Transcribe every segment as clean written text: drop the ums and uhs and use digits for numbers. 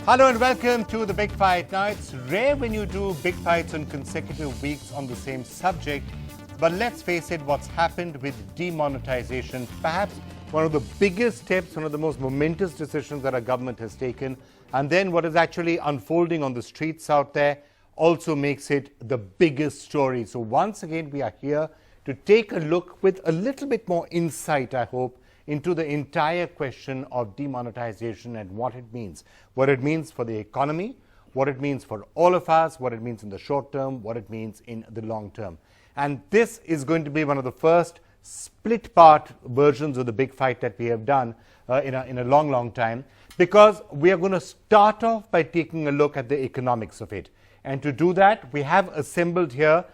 Hello and welcome to The Big Fight. Now, it's rare when you do big fights on consecutive weeks on the same subject, but let's face it, what's happened with demonetization, perhaps one of the biggest steps, one of the most momentous decisions that our government has taken, and then what is actually unfolding on the streets out there also makes it the biggest story. So once again, we are here to take a look with a little bit more insight, I hope, into the entire question of demonetization and what it means for the economy, what it means for all of us, what it means in the short term, what it means in the long term. And this is going to be one of the first split part versions of the big fight that we have done in a long time, because we are going to start off by taking a look at the economics of it. And to do that, we have assembled here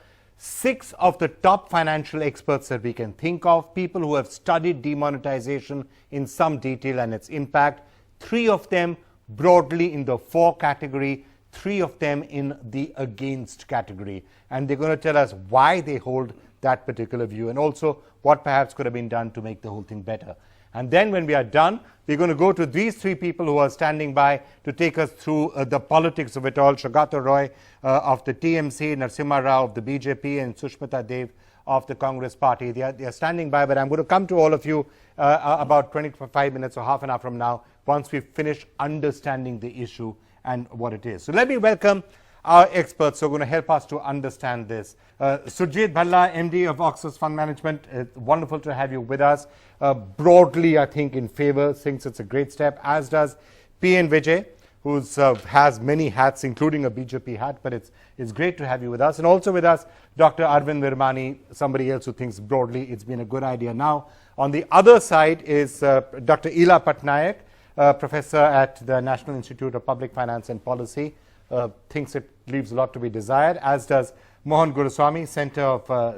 6 of the top financial experts that we can think of, people who have studied demonetization in some detail and its impact, 3 of them broadly in the for category, 3 of them in the against category. And they're going to tell us why they hold that particular view and also what perhaps could have been done to make the whole thing better. And then when we are done, we're going to go to these 3 people who are standing by to take us through the politics of it all. Shagata Roy of the TMC, Narasimha Rao of the BJP, and Sushmita Dev of the Congress Party. They are standing by, but I'm going to come to all of you about 25 minutes or half an hour from now once we finish understanding the issue and what it is. So let me welcome our experts who are going to help us to understand this. Surjit Bhalla, MD of Oxus Fund Management, it's wonderful to have you with us. Broadly, I think, in favor, thinks it's a great step, as does P.N. Vijay, who has many hats, including a BJP hat, but it's great to have you with us. And also with us, Dr. Arvind Virmani, somebody else who thinks broadly it's been a good idea. Now, on the other side is Dr. Ila Patnaik, professor at the National Institute of Public Finance and Policy, thinks it leaves a lot to be desired, as does Mohan Guruswamy,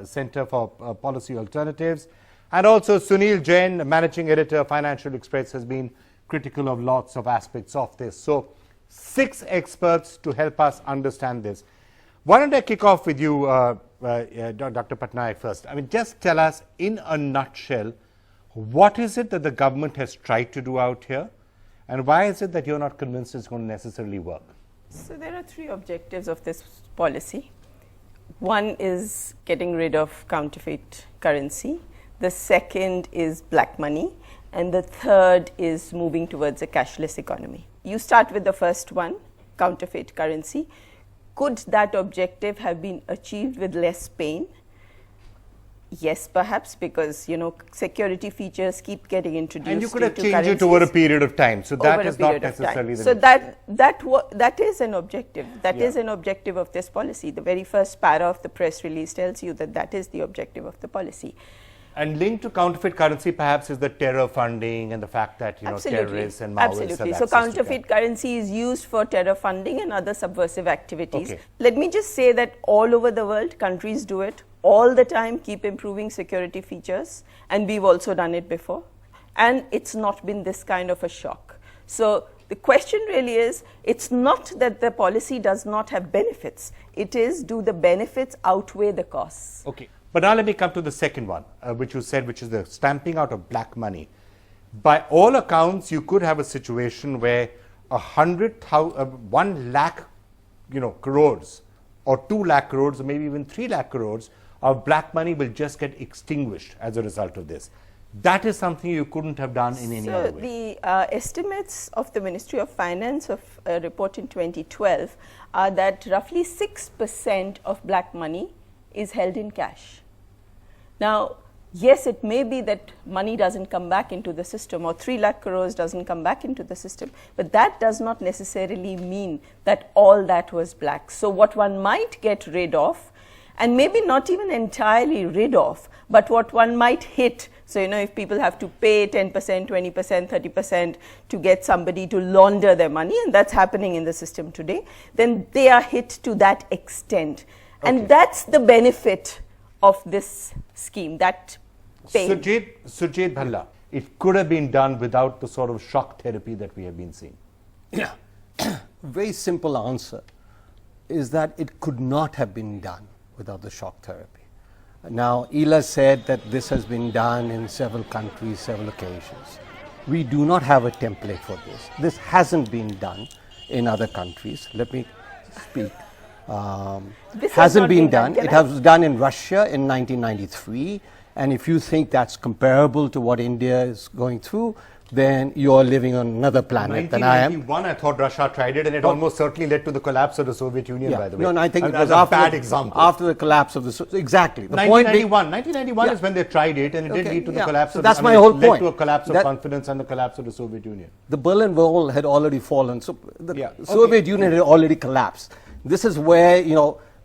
Center for Policy Alternatives. And also Sunil Jain, Managing Editor, Financial Express, has been critical of lots of aspects of this. So 6 experts to help us understand this. Why don't I kick off with you, Dr. Patnaik, first? I mean, just tell us in a nutshell, what is it that the government has tried to do out here? And why is it that you're not convinced it's going to necessarily work? So there are 3 objectives of this policy. One is getting rid of counterfeit currency. The second is black money. And the third is moving towards a cashless economy. You start with the first one, counterfeit currency. Could that objective have been achieved with less pain? Yes, perhaps, because, you know, security features keep getting introduced. And you could have changed it over a period of time. So that is not necessarily the So that is an objective. That is an objective of this policy. The very first para of the press release tells you that that is the objective of the policy. And linked to counterfeit currency perhaps is the terror funding and the fact that, you know, terrorists and Maoists have So counterfeit currency is used for terror funding and other subversive activities. Okay. Let me just say that all over the world, countries do it all the time, keep improving security features, and we've also done it before. And it's not been this kind of a shock. So the question really is, it's not that the policy does not have benefits. It is, do the benefits outweigh the costs? Okay. But now let me come to the second one, which you said, which is the stamping out of black money. By all accounts, you could have a situation where 1 lakh, crores, or 2 lakh crores, or maybe even 3 lakh crores of black money will just get extinguished as a result of this. That is something you couldn't have done in any other way. So the estimates of the Ministry of Finance of a report in 2012 are that roughly 6% of black money is held in cash. Now, yes, it may be that money doesn't come back into the system, or 3 lakh crores doesn't come back into the system, but that does not necessarily mean that all that was black. So what one might get rid of, and maybe not even entirely rid of, but what one might hit. So, if people have to pay 10%, 20%, 30% to get somebody to launder their money, and that's happening in the system today, then they are hit to that extent. Okay. And that's the benefit of this scheme, that pain. Surjit Bhalla, it could have been done without the sort of shock therapy that we have been seeing. Yeah. Very simple answer is that it could not have been done without the shock therapy. Now, Ila said that this has been done in several countries, several occasions. We do not have a template for this. This hasn't been done. in other countries. Let me speak. This has Hasn't not been been done. done. It was done in Russia in 1993. And if you think that's comparable to what India is going through, then you're living on another planet than I am. 1991, I thought Russia tried it, and it almost certainly led to the collapse of the Soviet Union, by the way. No, I think it was a bad example. after the collapse of the exactly. The 1991 is when they tried it, and it did Okay, lead to the yeah. collapse. So of that's the, my it whole led point. to a collapse of That- confidence and the collapse of the Soviet Union. The Berlin Wall had already fallen, so the Yeah, Soviet Union had already collapsed. This is where,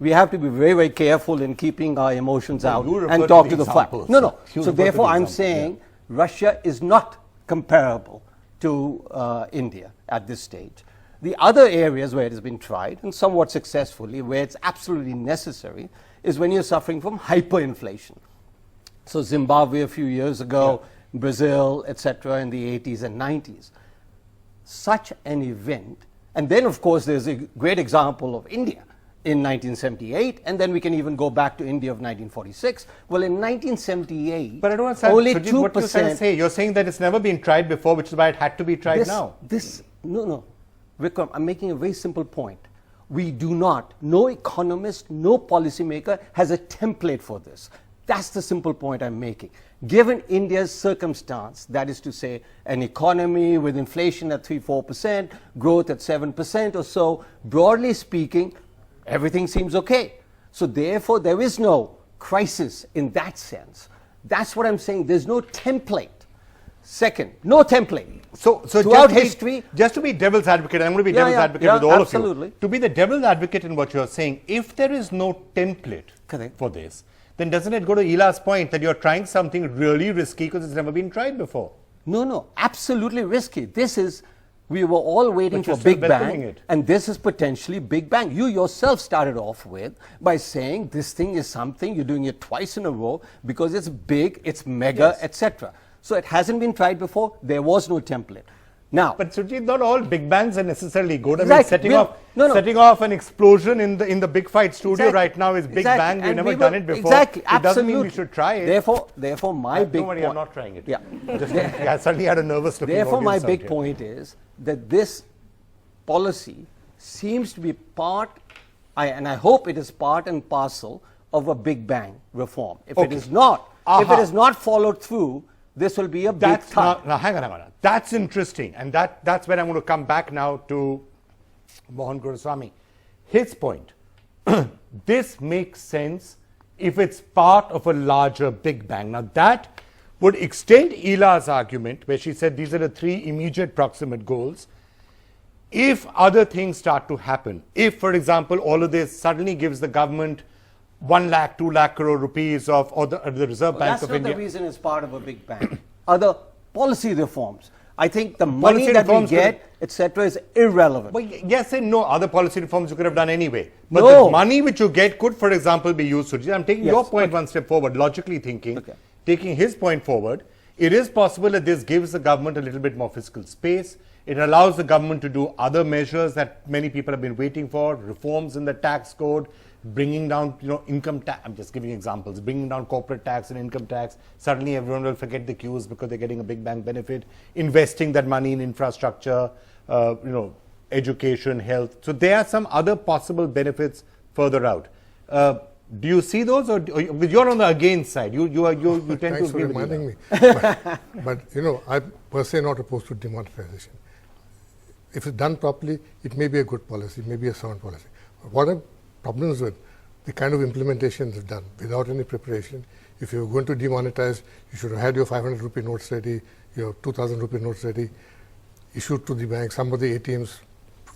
we have to be very, very careful in keeping our emotions out you refer and to talk the to the fact. examples. No. You So refer to therefore, the I'm examples, saying Russia is not comparable to India at this stage. The other areas where it has been tried, and somewhat successfully, where it's absolutely necessary, is when you're suffering from hyperinflation. So Zimbabwe a few years ago, Brazil, etc., in the 80s and 90s. Such an event, and then of course there's a great example of India in 1978, and then we can even go back to India of 1946. Well, in 1978, But I don't understand, only Sujit, 2%. what you're trying to say. You're saying that it's never been tried before, which is why it had to be tried now. No. Vikram, I'm making a very simple point. We do not, no economist, no policymaker has a template for this. That's the simple point I'm making. Given India's circumstance, that is to say, an economy with inflation at 3-4%, growth at 7% or so, broadly speaking, everything seems okay. So therefore, there is no crisis in that sense. That's what I'm saying. There's no template. Second, no template. So throughout history, just to be devil's advocate, I'm going to be Yeah, devil's yeah, advocate yeah, with all absolutely. of you. To be the devil's advocate in what you're saying, if there is no template Correct. for this, then doesn't it go to Ila's point that you're trying something really risky because it's never been tried before? No, absolutely risky. We were all waiting But you're for still Big welcoming Bang, it. and this is potentially Big Bang. You yourself started off with by saying this thing is something, you're doing it twice in a row because it's big, it's mega, etc. So it hasn't been tried before, there was no template. Now, But Sujit, not all Big Bangs are necessarily good. Exactly. I mean, setting off an explosion in the Big Fight studio Exactly. right now is Big Exactly. Bang. We've And never we done were- it before. Exactly, It doesn't mean we absolutely. should try it. Therefore, my big Don't worry, point. I'm not trying it. Yeah. I suddenly had a nervous looking Therefore, my audience out big here. point is that this policy seems to be part, and I hope it is part and parcel of a Big Bang reform. If it Okay. is not, if Aha. it is not followed through, this will be a big That's thud. now hang on. That's interesting, and that's where I'm going to come back now to Mohan Guruswamy. His point: this makes sense if it's part of a larger Big Bang. Now that would extend Ila's argument, where she said these are the three immediate proximate goals. If other things start to happen, if, for example, all of this suddenly gives the government 1 lakh, 2 lakh crore rupees or the Reserve Bank That's of not India. the reason it's part of a Big Bang. Other policy reforms. I think the money that we reforms get, etc., is irrelevant. Well, yes and no. Other policy reforms you could have done anyway. But No. the money which you get could, for example, be used. Sujit, I'm taking Yes, your point okay. one step forward, logically thinking, Okay. taking his point forward. It is possible that this gives the government a little bit more fiscal space. It allows the government to do other measures that many people have been waiting for, reforms in the tax code, bringing down, income tax. I'm just giving examples. Bringing down corporate tax and income tax. Suddenly everyone will forget the queues because they're getting a Big Bang benefit. Investing that money in infrastructure, education, health. So there are some other possible benefits further out. Do you see those, or you're on the against side? You tend to Thanks for agree with reminding me. me. But I'm per se not opposed to demonetization. If it's done properly, it may be a good policy, maybe a sound policy. What are problems with the kind of implementation that's done without any preparation? If you're going to demonetize, you should have had your 500 rupee notes ready, your 2,000 rupee notes ready, issued to the bank, some of the ATMs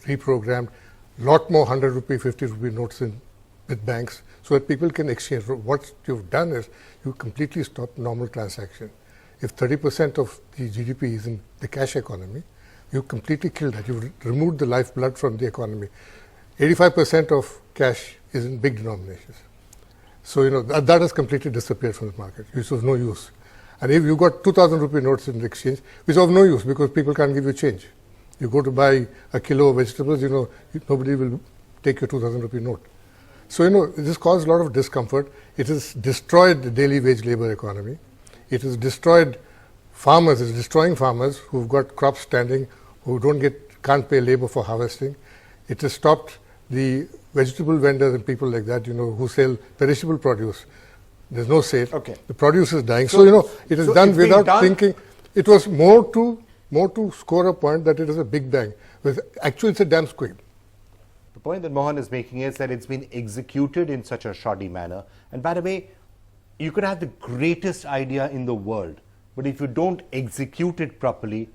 reprogrammed, lot more 100 rupee, 50 rupee notes in with banks so that people can exchange. What you've done is you completely stopped normal transaction. If 30% of the GDP is in the cash economy, you completely killed that. You've removed the lifeblood from the economy. 85% of cash is in big denominations. So, that has completely disappeared from the market. It's of no use. And if you've got 2,000 rupee notes in the exchange, which is of no use because people can't give you change. You go to buy a kilo of vegetables, nobody will take your 2,000 rupee note. So, this caused a lot of discomfort. It has destroyed the daily wage labor economy. It has destroyed farmers, it's destroying farmers who've got crops standing, who don't get can't pay labor for harvesting. It has stopped the vegetable vendors and people like that, who sell perishable produce. There's no sale. Okay. The produce is dying. So, it is done without thinking. It was more to score a point that it is a big bang. Actually, it's a damn squib. The point that Mohan is making is that it's been executed in such a shoddy manner. And by the way, you could have the greatest idea in the world, but if you don't execute it properly,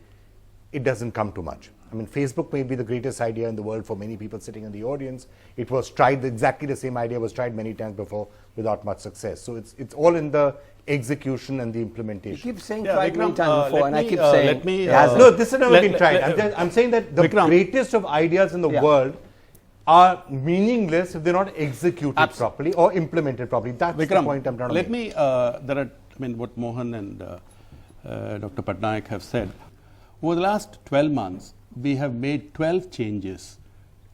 it doesn't come to much. I mean, Facebook may be the greatest idea in the world for many people sitting in the audience. It was tried, exactly the same idea was tried many times before without much success. So it's all in the execution and the implementation. You keep saying tried many times before, and I keep saying no, this has never been tried. I'm saying that the greatest of ideas in the world are meaningless if they're not executed properly or implemented properly. That's the point I'm trying to make. What Mohan and Dr. Patnaik have said, over the last 12 months, we have made 12 changes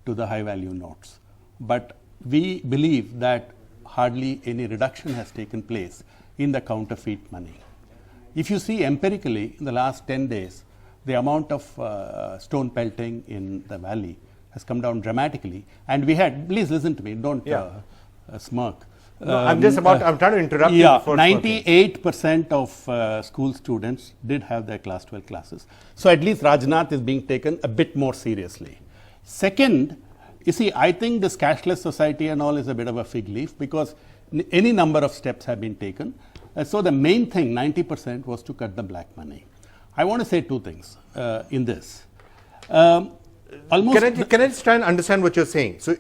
to the high value notes. But we believe that hardly any reduction has taken place in the counterfeit money. If you see empirically, in the last 10 days, the amount of stone pelting in the valley has come down dramatically. And we had, please listen to me, don't smirk. No, I'm trying to interrupt you. 98% of school students did have their class 12 classes. So at least Rajnath is being taken a bit more seriously. Second, you see, I think this cashless society and all is a bit of a fig leaf because any number of steps have been taken. So the main thing, 90%, was to cut the black money. I want to say two things in this. Can I just try and understand what you're saying? So,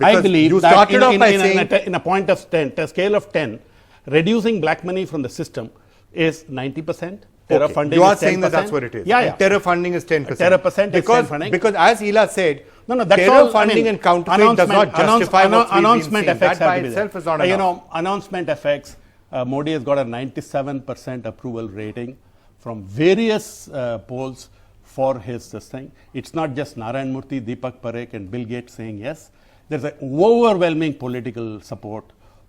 I believe you that started off by saying in a point of 10, a scale of 10, reducing black money from the system is 90%. Terror funding you are is 10%. saying that that's what it is. Yeah. Terror funding is 10%. Terror percent is 10 funding. Because as Ela said, that's terror all, funding and counterfeit does not justify what's announcement been seen. effects That by have to be itself there. is not enough. Announcement effects. Modi has got a 97% approval rating from various polls for his thing. It's not just Narayan Murthy, Deepak Parekh and Bill Gates saying yes. There's an overwhelming political support,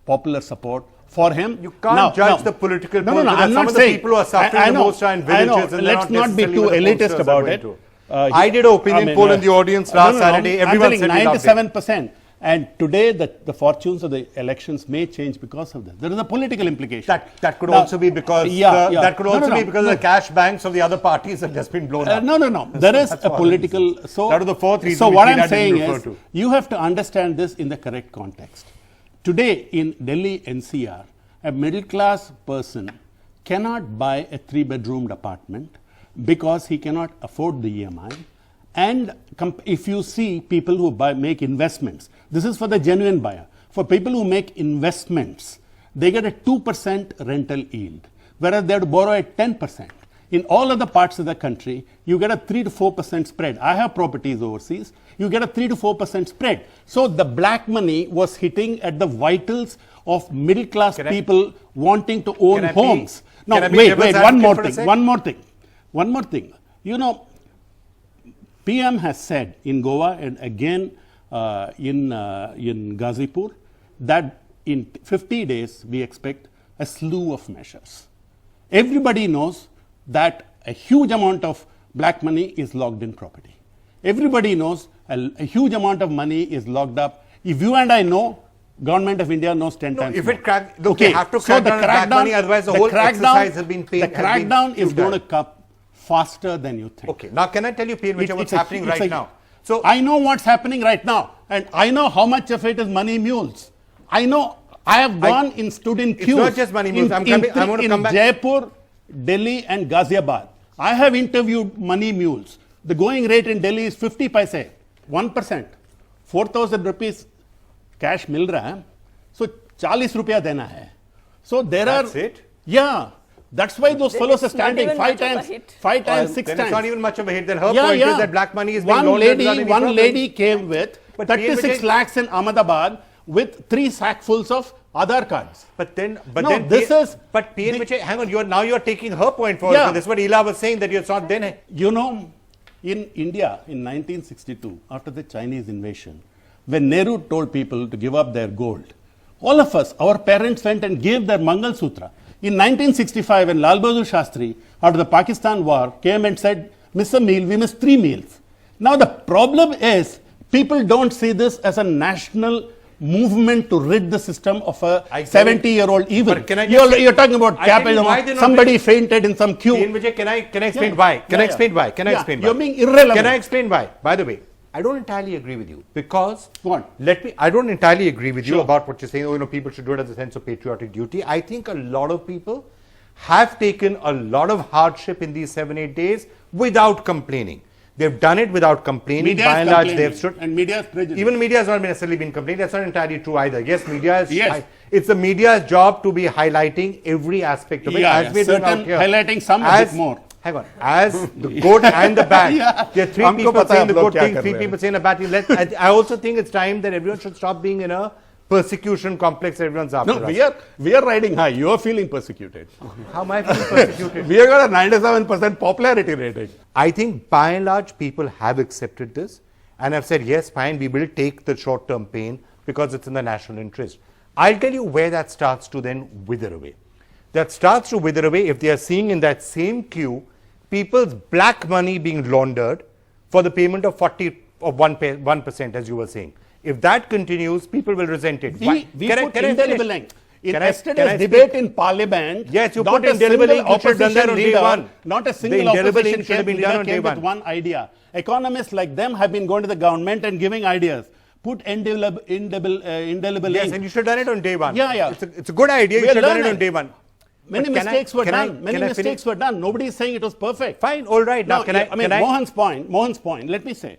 popular support for him. You can't judge the political polls. I'm not some saying. of the people who are suffering the most are in villages. And let's not be too elitist about it. I did an opinion poll in the audience last Saturday. Everyone said 97%. And today, the fortunes of the elections may change because of this. There is a political implication. That could also be because that could also be because the cash banks of the other parties have just been blown up. No. There is a political. So that was the fourth reason. So what I'm saying is, you have to understand this in the correct context. Today in Delhi NCR, a middle class person cannot buy a 3-bedroomed apartment because he cannot afford the EMI. And if you see people who make investments, this is for the genuine buyer. For people who make investments, they get a 2% rental yield, whereas they have to borrow at 10%. In all other parts of the country, you get a 3 to 4% spread. I have properties overseas. You get a 3 to 4% spread. So the black money was hitting at the vitals of middle class people wanting to own homes. Now, wait, one more thing. PM has said in Goa and again in Ghazipur that in 50 days we expect a slew of measures. Everybody knows that a huge amount of black money is locked in property. Everybody knows a huge amount of money is locked up. If you and I know, Government of India knows 10 times if more. it they have to crack down on black money, otherwise the whole exercise has been paid. The crackdown is going to come faster than you think. Okay, now can I tell you, PN, what's happening right now? So I know what's happening right now, and I know how much of it is money mules. I know. I have gone and stood in queues. It's not just money mules. I want to come back. In Jaipur, Delhi, and Ghaziabad, I have interviewed money mules. The going rate in Delhi is 50 paise, 1%, 4,000 rupees cash mil raha hai. So 40 rupiya dena hai. So That's it? Yeah. That's why those fellows are standing 5 times, 6 times. It's not even much of a hit. Then her point is that black money is being One lady came with 36 lakhs in Ahmedabad with 3 sackfuls of Aadhaar cards. PN, hang on, you're taking her point forward. So this is what Ela was saying, that it's not then. You know, in India in 1962, after the Chinese invasion, when Nehru told people to give up their gold, all of us, our parents went and gave their Mangal Sutra. In 1965, when Lal Bahadur Shastri, after the Pakistan war, came and said, "Miss a meal, we miss 3 meals." Now the problem is, people don't see this as a national movement to rid the system of a 70-year-old evil. But can I just You're talking about capitalism. Somebody fainted in some queue. Vijay, can I explain why? Can I explain why? Can I explain why? You're being irrelevant. Can I explain why? By the way, I don't entirely agree with you because What? I don't entirely agree with you Sure. about what you're saying. Oh, people should do it as a sense of patriotic duty. I think a lot of people have taken a lot of hardship in these 7-8 days without complaining. They've done it without complaining. Media By is and large, complaining, they've stood. and media is prejudiced. Even media has not necessarily been complaining. That's not entirely true either. Yes, media is. Yes. It's the media's job to be highlighting every aspect of it. Yeah, as we're doing certain out here. highlighting some a bit more. Hang on. As the good and the bad. There are three Humko people pata hai saying the hum log good kya thing, kar three rahe hain. people saying the bad thing. I also think it's time that everyone should stop being in a persecution complex that everyone's after No, us. we are riding high. You are feeling persecuted. How am I feeling persecuted? We have got a 97% popularity rating. I think by and large people have accepted this and have said, yes, fine, we will take the short-term pain because it's in the national interest. I'll tell you where that starts to then wither away. That starts to wither away if they are seeing in that same queue people's black money being laundered for the payment of 1%, as you were saying. If that continues, people will resent it. We put indelible ink. In Can I yesterday's speak? debate in Parliament, Yes, you not put a indelible single ink. You should have done that opposition on day leader, one. not a The single indelible ink opposition should have been done leader on day came with one. one idea. Economists like them have been going to the government and giving ideas. Put indelible Yes, ink. and you should have done it on day one. Yeah. It's a good idea. We You are should have done it learning. on day one. Many But can I- mistakes were can I- done. Many can I finish? mistakes were done. Nobody is saying it was perfect. Fine, all right. Now, Mohan's point, let me say,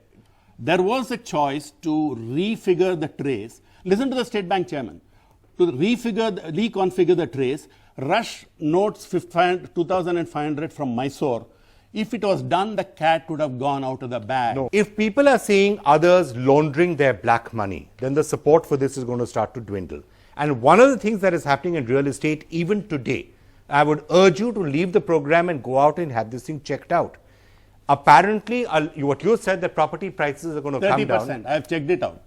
there was a choice to refigure the trace. Listen to the State Bank chairman. To reconfigure the trace, rush notes 2,500 from Mysore. If it was done, the cat would have gone out of the bag. No. If people are seeing others laundering their black money, then the support for this is going to start to dwindle. And one of the things that is happening in real estate even today, I would urge you to leave the program and go out and have this thing checked out. Apparently, what you said, that property prices are going to come down. 30%. I have checked it out.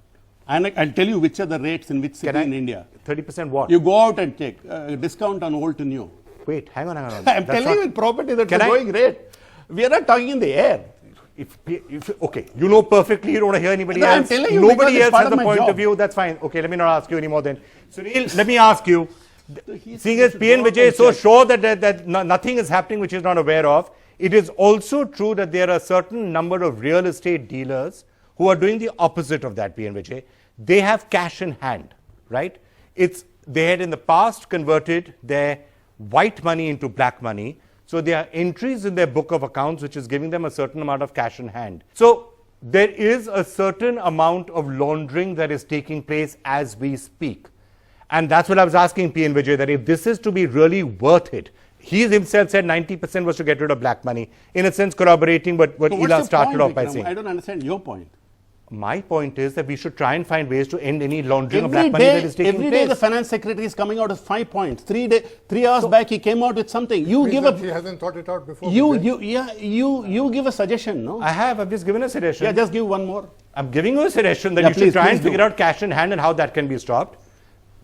And I'll tell you which are the rates in which city in India. 30% what? You go out and check. Discount on old to new. Wait, hang on. I'm That's telling not- you, in property, that's Can the I- going rate. We are not talking in the air. Okay, you know perfectly, you don't want to hear anybody No, I'm else. telling you because Nobody it's else part has of a my point job. of view. That's fine. Okay, let me not ask you anymore then. Sunil, let me ask you. Seeing as PN Vijay is so sure that nothing is happening which he's not aware of, it is also true that there are a certain number of real estate dealers who are doing the opposite of that, PN Vijay. They have cash in hand, right? They had in the past converted their white money into black money. So there are entries in their book of accounts which is giving them a certain amount of cash in hand. So there is a certain amount of laundering that is taking place as we speak. And that's what I was asking PN Vijay, that if this is to be really worth it, he himself said 90% was to get rid of black money, in a sense corroborating what So what's Ela the started point, off by Vikram? saying. I don't understand your point. My point is that we should try and find ways to end any laundering of black money that is taking Every place. day the finance secretary is coming out with 5 points. 3 hours back he came out with something. You give He a hasn't thought it out before. you give a suggestion, no? I've just given a suggestion. Yeah, just give one more. I'm giving you a suggestion that Yeah, you please, should try and please do. figure out cash in hand and how that can be stopped.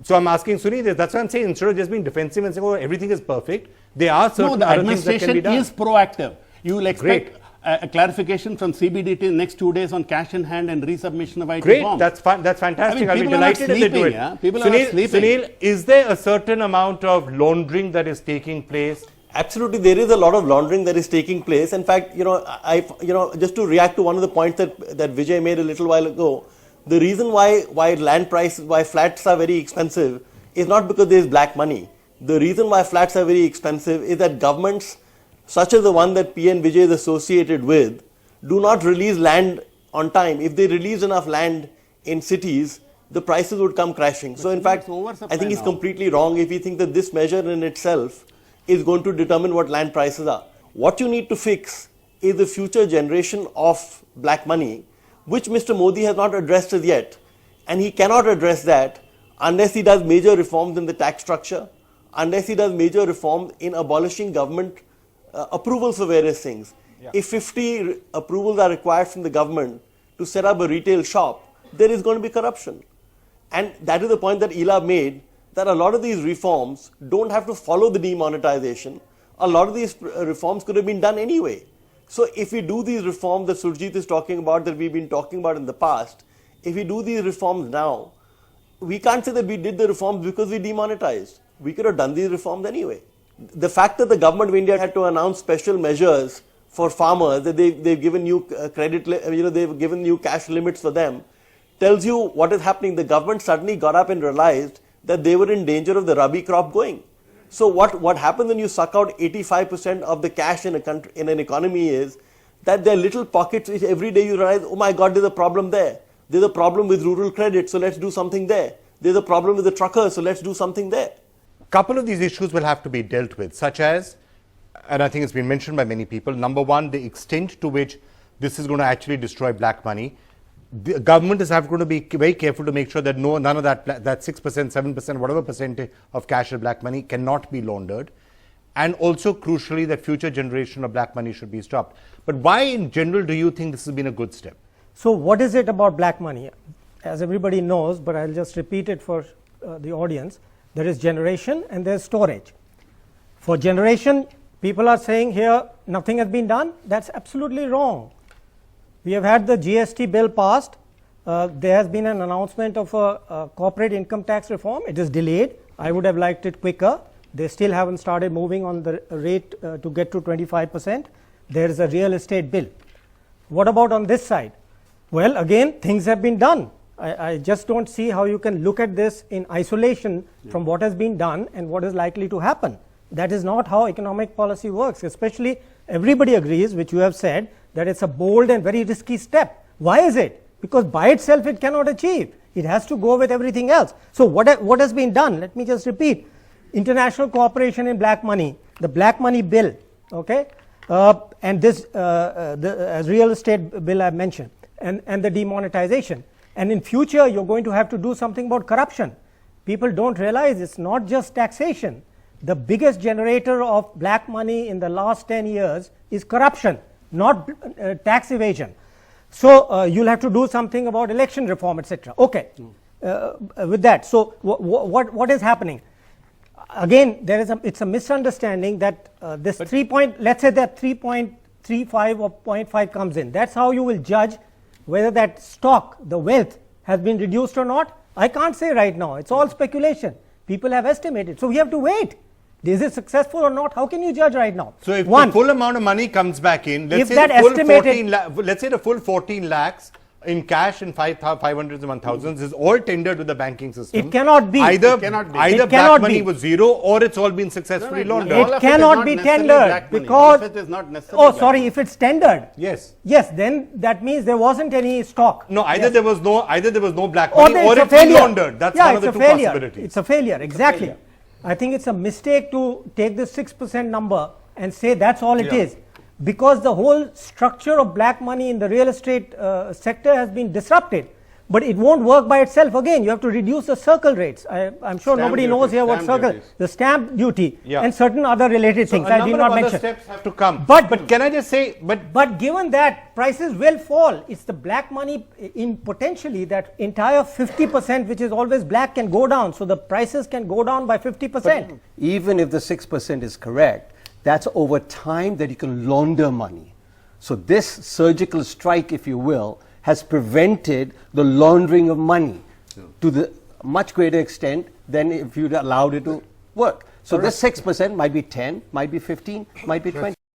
So I'm asking Sunil this. That's what I'm saying. Instead of just being defensive and saying, oh, everything is perfect, there are No, certain the other things that can be administration done. is proactive. You will expect Great. a clarification from CBDT in the next 2 days on cash in hand and resubmission of IT Great, forms. that's fun. That's fantastic. I mean, I'll be people are not delighted if they do sleeping, it. yeah? People are not sleeping. Sunil, is there a certain amount of laundering that is taking place? Absolutely, there is a lot of laundering that is taking place. In fact, just to react to one of the points that Vijay made a little while ago, the reason why land prices, why flats are very expensive is not because there is black money. The reason why flats are very expensive is that governments, such as the one that PN Vijay is associated with, do not release land on time. If they release enough land in cities, the prices would come crashing. So in fact, I think it's completely wrong if you think that this measure in itself is going to determine what land prices are. What you need to fix is the future generation of black money, which Mr. Modi has not addressed as yet. And he cannot address that unless he does major reforms in the tax structure, unless he does major reforms in abolishing government approvals for various things. Yeah. If 50 approvals are required from the government to set up a retail shop, there is going to be corruption. And that is the point that Ela made, that a lot of these reforms don't have to follow the demonetization. A lot of these reforms could have been done anyway. So if we do these reforms that Surjit is talking about, that we've been talking about in the past, if we do these reforms now, we can't say that we did the reforms because we demonetized. We could have done these reforms anyway. The fact that the government of India had to announce special measures for farmers, that they've given you credit, they've given you cash limits for them, tells you what is happening. The government suddenly got up and realized that they were in danger of the rabi crop going. So what happens when you suck out 85% of the cash in a country, in an economy, is that there are little pockets which every day you realize, oh my God, there's a problem there. There's a problem with rural credit, so let's do something there. There's a problem with the truckers, so let's do something there. Couple of these issues will have to be dealt with, such as, and I think it's been mentioned by many people, number one, the extent to which this is going to actually destroy black money. The government is going to be very careful to make sure that none of that 6%, 7%, whatever percentage of cash or black money cannot be laundered. And also, crucially, that future generation of black money should be stopped. But why, in general, do you think this has been a good step? So what is it about black money? As everybody knows, but I'll just repeat it for the audience. There is generation and there is storage. For generation, people are saying here nothing has been done. That's absolutely wrong. We have had the GST bill passed. There has been an announcement of a corporate income tax reform. It is delayed. I would have liked it quicker. They still haven't started moving on the rate to get to 25%. There is a real estate bill. What about on this side? Well, again, things have been done. I just don't see how you can look at this in isolation from what has been done and what is likely to happen. That is not how economic policy works, especially everybody agrees, which you have said, that it's a bold and very risky step. Why is it? Because by itself it cannot achieve. It has to go with everything else. So what has been done? Let me just repeat. International cooperation in black money, the black money bill, okay, and this real estate bill I mentioned, and the demonetization. And in future, you're going to have to do something about corruption. People don't realize it's not just taxation. The biggest generator of black money in the last 10 years is corruption, not tax evasion. So you'll have to do something about election reform, etc. Okay, with that, so what is happening? Again, it's a misunderstanding that this let's say that 3.35 or 0.5 comes in. That's how you will judge whether that stock, the wealth, has been reduced or not. I can't say right now. It's all speculation. People have estimated. So we have to wait. Is it successful or not? How can you judge right now? So if the full amount of money comes back in, let's say the full 14 lakhs in cash and 500s and 1000s is all tendered to the banking system. It cannot be. Either black money was zero or it's all been successfully laundered. It cannot be tendered because it is not necessarily if it's tendered. Yes, then that means there wasn't any stock. No, either there was no black money or it's been laundered. That's one of the two possibilities. It's a failure. Exactly. I think it's a mistake to take the 6% number and say that's all it is, because the whole structure of black money in the real estate sector has been disrupted. But it won't work by itself. Again, you have to reduce the circle rates. I'm sure nobody knows here what circle, the stamp duty and certain other related things I did not mention. Other steps have to come. But can I just say, but given that prices will fall, it's the black money in potentially that entire 50% which is always black can go down. So the prices can go down by 50%. Even if the 6% is correct, that's over time that you can launder money. So this surgical strike, if you will, has prevented the laundering of money to the much greater extent than if you'd allowed it to work. So this 6% might be 10, might be 15, might be 20.